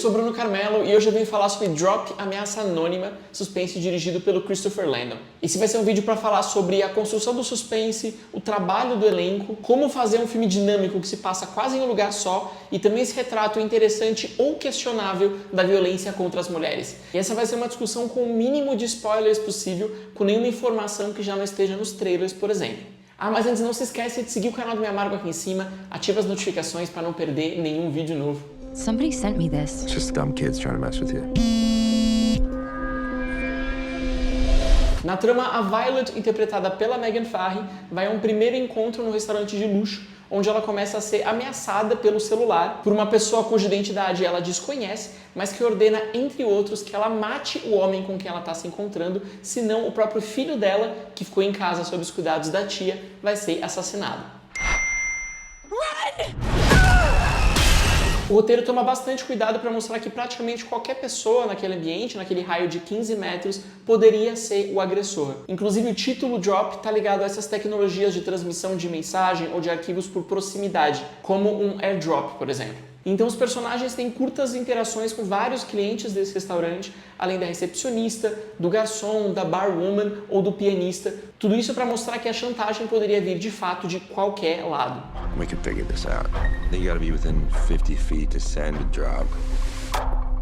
sou Bruno Carmelo e hoje eu vim falar sobre Drop, Ameaça Anônima, suspense dirigido pelo Christopher Landon. Esse vai ser um vídeo para falar sobre a construção do suspense, o trabalho do elenco, como fazer um filme dinâmico que se passa quase em um lugar só e também esse retrato interessante ou questionável da violência contra as mulheres. E essa vai ser uma discussão com o mínimo de spoilers possível, com nenhuma informação que já não esteja nos trailers, por exemplo. Mas antes não se esquece de seguir o canal do Me Amargo aqui em cima, ativa as notificações para não perder nenhum vídeo novo. Somebody sent me this. It's just dumb kids trying to mess with you. Na trama, a Violet, interpretada pela Megan Farrey, vai a um primeiro encontro no restaurante de luxo, onde ela começa a ser ameaçada pelo celular por uma pessoa cuja identidade ela desconhece, mas que ordena, entre outros, que ela mate o homem com quem ela está se encontrando, senão o próprio filho dela, que ficou em casa sob os cuidados da tia, vai ser assassinado. O roteiro toma bastante cuidado para mostrar que praticamente qualquer pessoa naquele ambiente, naquele raio de 15 metros, poderia ser o agressor. Inclusive o título Drop está ligado a essas tecnologias de transmissão de mensagem ou de arquivos por proximidade, como um AirDrop, por exemplo. Então os personagens têm curtas interações com vários clientes desse restaurante, além da recepcionista, do garçom, da barwoman ou do pianista. Tudo isso para mostrar que a chantagem poderia vir de fato de qualquer lado. We can figure this out. You gotta be within 50 feet to send a drop.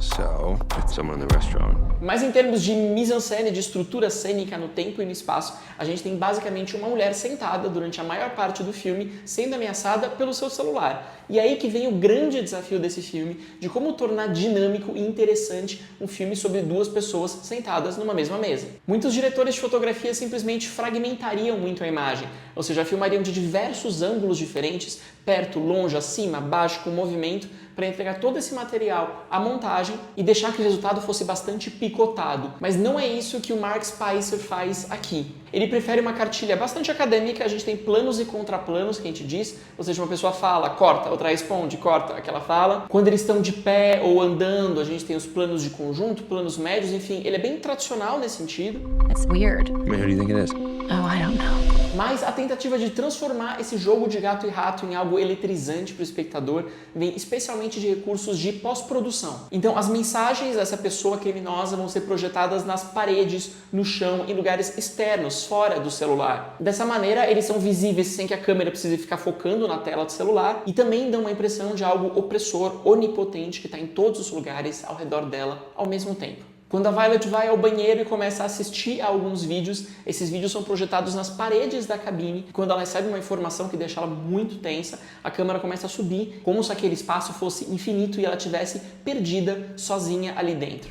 So, it's someone in the restaurant. Mas em termos de mise-en-scène, de estrutura cênica no tempo e no espaço, a gente tem basicamente uma mulher sentada durante a maior parte do filme, sendo ameaçada pelo seu celular. E é aí que vem o grande desafio desse filme, de como tornar dinâmico e interessante um filme sobre duas pessoas sentadas numa mesma mesa. Muitos diretores de fotografia simplesmente fragmentariam muito a imagem, ou seja, filmariam de diversos ângulos diferentes, perto, longe, acima, abaixo, com movimento, para entregar todo esse material à montagem e deixar que o resultado fosse bastante picotado. Mas não é isso que o Mark Spicer faz aqui. Ele prefere uma cartilha bastante acadêmica, a gente tem planos e contraplanos, que a gente diz, ou seja, uma pessoa fala, corta, outra responde, corta, aquela fala. Quando eles estão de pé ou andando, a gente tem os planos de conjunto, planos médios, enfim, ele é bem tradicional nesse sentido. That's weird. I mean, who do you think it is? Oh, I don't know. Mas a tentativa de transformar esse jogo de gato e rato em algo eletrizante para o espectador vem especialmente de recursos de pós-produção. Então as mensagens dessa pessoa criminosa vão ser projetadas nas paredes, no chão, em lugares externos, fora do celular. Dessa maneira eles são visíveis sem que a câmera precise ficar focando na tela do celular e também dão uma impressão de algo opressor, onipotente, que está em todos os lugares ao redor dela ao mesmo tempo. Quando a Violet vai ao banheiro e começa a assistir a alguns vídeos, esses vídeos são projetados nas paredes da cabine. Quando ela recebe uma informação que deixa ela muito tensa, a câmera começa a subir, como se aquele espaço fosse infinito e ela estivesse perdida, sozinha ali dentro.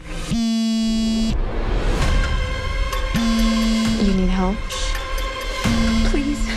You need help? Please.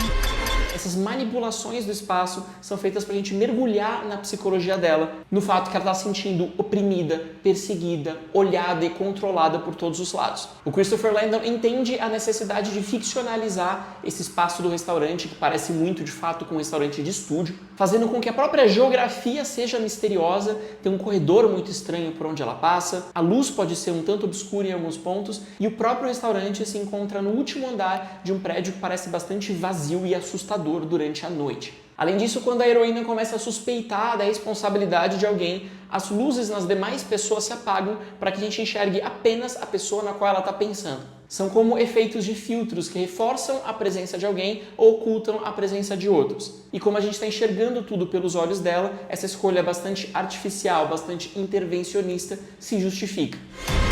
Essas manipulações do espaço são feitas para a gente mergulhar na psicologia dela, no fato que ela está se sentindo oprimida, perseguida, olhada e controlada por todos os lados. O Christopher Landon entende a necessidade de ficcionalizar esse espaço do restaurante, que parece muito de fato com um restaurante de estúdio, fazendo com que a própria geografia seja misteriosa, tem um corredor muito estranho por onde ela passa, a luz pode ser um tanto obscura em alguns pontos e o próprio restaurante se encontra no último andar de um prédio que parece bastante vazio e assustador durante a noite. Além disso, quando a heroína começa a suspeitar da responsabilidade de alguém, as luzes nas demais pessoas se apagam para que a gente enxergue apenas a pessoa na qual ela está pensando. São como efeitos de filtros que reforçam a presença de alguém ou ocultam a presença de outros. E como a gente está enxergando tudo pelos olhos dela, essa escolha bastante artificial, bastante intervencionista, se justifica.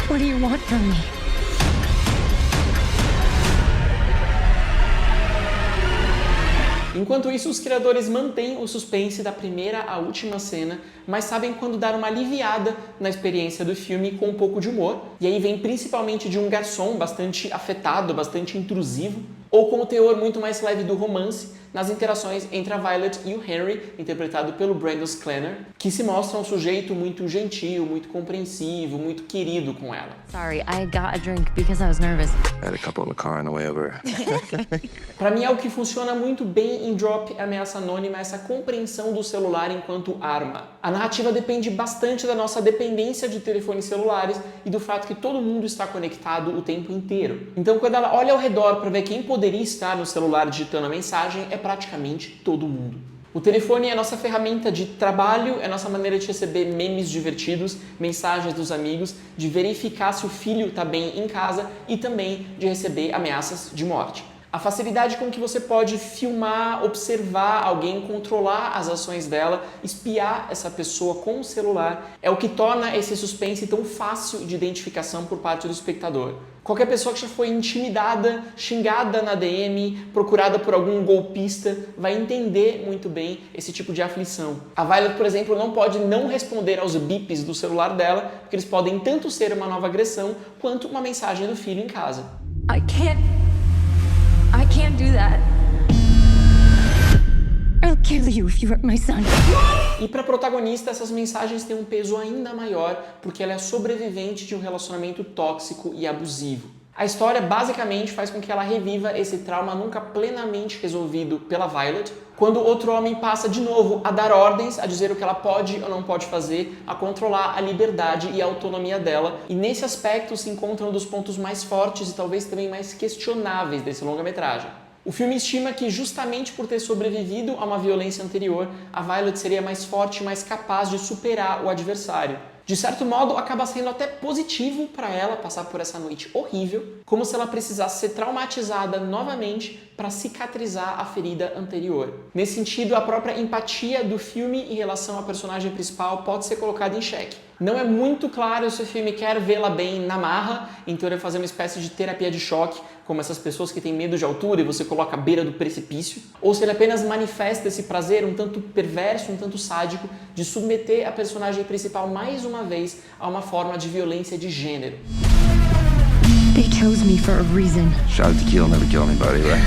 What do you want from me? Enquanto isso, os criadores mantêm o suspense da primeira à última cena, mas sabem quando dar uma aliviada na experiência do filme com um pouco de humor. E aí vem principalmente de um garçom bastante afetado, bastante intrusivo, ou com o teor muito mais leve do romance nas interações entre a Violet e o Henry, interpretado pelo Brandon Sklenar, que se mostra um sujeito muito gentil, muito compreensivo, muito querido com ela. Sorry, I got a drink because I was nervous. I had a couple in the car on the way over. Pra mim, algo que funciona muito bem em Drop, Ameaça Anônima, é essa compreensão do celular enquanto arma. A narrativa depende bastante da nossa dependência de telefones celulares e do fato que todo mundo está conectado o tempo inteiro. Então, quando ela olha ao redor para ver quem poderia estar no celular digitando a mensagem, é praticamente todo mundo. O telefone é a nossa ferramenta de trabalho, é a nossa maneira de receber memes divertidos, mensagens dos amigos, de verificar se o filho está bem em casa e também de receber ameaças de morte. A facilidade com que você pode filmar, observar alguém, controlar as ações dela, espiar essa pessoa com o celular, é o que torna esse suspense tão fácil de identificação por parte do espectador. Qualquer pessoa que já foi intimidada, xingada na DM, procurada por algum golpista, vai entender muito bem esse tipo de aflição. A Violet, por exemplo, não pode não responder aos bips do celular dela, porque eles podem tanto ser uma nova agressão, quanto uma mensagem do filho em casa. I can't do that. I'll kill you if you hurt my son. E para a protagonista, essas mensagens têm um peso ainda maior, porque ela é sobrevivente de um relacionamento tóxico e abusivo. A história basicamente faz com que ela reviva esse trauma nunca plenamente resolvido pela Violet, quando outro homem passa de novo a dar ordens, a dizer o que ela pode ou não pode fazer, a controlar a liberdade e a autonomia dela, e nesse aspecto se encontra um dos pontos mais fortes e talvez também mais questionáveis desse longa-metragem. O filme estima que justamente por ter sobrevivido a uma violência anterior, a Violet seria mais forte e mais capaz de superar o adversário. De certo modo, acaba sendo até positivo para ela passar por essa noite horrível, como se ela precisasse ser traumatizada novamente para cicatrizar a ferida anterior. Nesse sentido, a própria empatia do filme em relação à personagem principal pode ser colocada em xeque. Não é muito claro se o filme quer vê-la bem na marra, então ele vai fazer uma espécie de terapia de choque, como essas pessoas que têm medo de altura e você coloca à beira do precipício, ou se ele apenas manifesta esse prazer um tanto perverso, um tanto sádico, de submeter a personagem principal mais uma vez a uma forma de violência de gênero. They chose me for a reason. Shot at the kill, never kill anybody, right?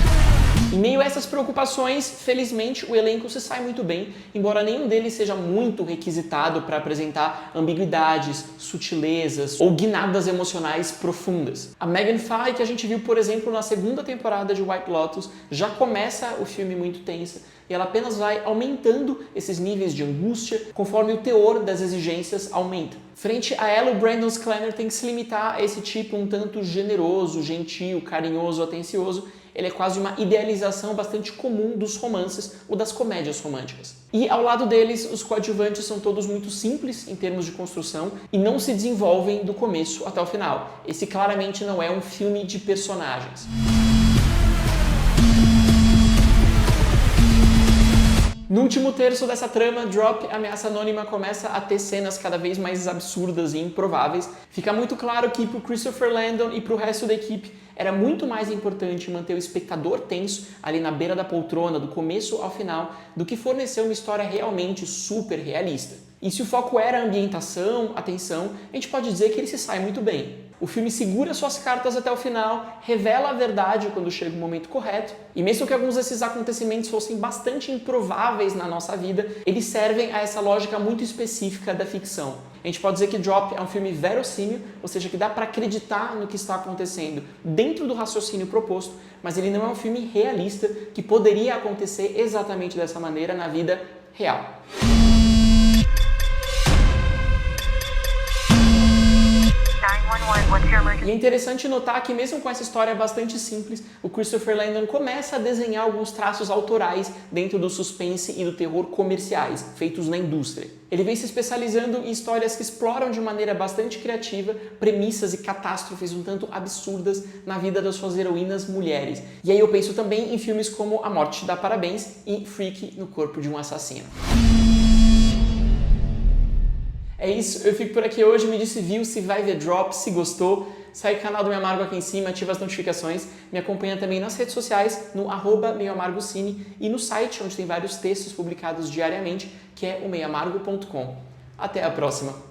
Em meio a essas preocupações, felizmente o elenco se sai muito bem, embora nenhum deles seja muito requisitado para apresentar ambiguidades, sutilezas ou guinadas emocionais profundas. A Megan Fahey, que a gente viu, por exemplo, na segunda temporada de White Lotus, já começa o filme muito tensa e ela apenas vai aumentando esses níveis de angústia conforme o teor das exigências aumenta. Frente a ela, o Brandon Sklenar tem que se limitar a esse tipo um tanto generoso, gentil, carinhoso, atencioso. Ele é quase uma idealização bastante comum dos romances ou das comédias românticas. E ao lado deles, os coadjuvantes são todos muito simples em termos de construção e não se desenvolvem do começo até o final. Esse claramente não é um filme de personagens. No último terço dessa trama, Drop, Ameaça Anônima, começa a ter cenas cada vez mais absurdas e improváveis. Fica muito claro que para o Christopher Landon e para o resto da equipe era muito mais importante manter o espectador tenso ali na beira da poltrona, do começo ao final, do que fornecer uma história realmente super realista. E se o foco era a ambientação, a tensão, a gente pode dizer que ele se sai muito bem. O filme segura suas cartas até o final, revela a verdade quando chega o momento correto, e mesmo que alguns desses acontecimentos fossem bastante improváveis na nossa vida, eles servem a essa lógica muito específica da ficção. A gente pode dizer que Drop é um filme verossímil, ou seja, que dá para acreditar no que está acontecendo dentro do raciocínio proposto, mas ele não é um filme realista que poderia acontecer exatamente dessa maneira na vida real. E é interessante notar que mesmo com essa história bastante simples, o Christopher Landon começa a desenhar alguns traços autorais dentro do suspense e do terror comerciais, feitos na indústria. Ele vem se especializando em histórias que exploram de maneira bastante criativa premissas e catástrofes um tanto absurdas na vida das suas heroínas mulheres. E aí eu penso também em filmes como A Morte Te Dá Parabéns e Freaky no Corpo de um Assassino. É isso, eu fico por aqui hoje, me diz se viu, se vai ver Drop, se gostou. Segue o canal do Meio Amargo aqui em cima, ativa as notificações, me acompanha também nas redes sociais, no @meioamargocine e no site, onde tem vários textos publicados diariamente, que é o meioamargo.com. Até a próxima!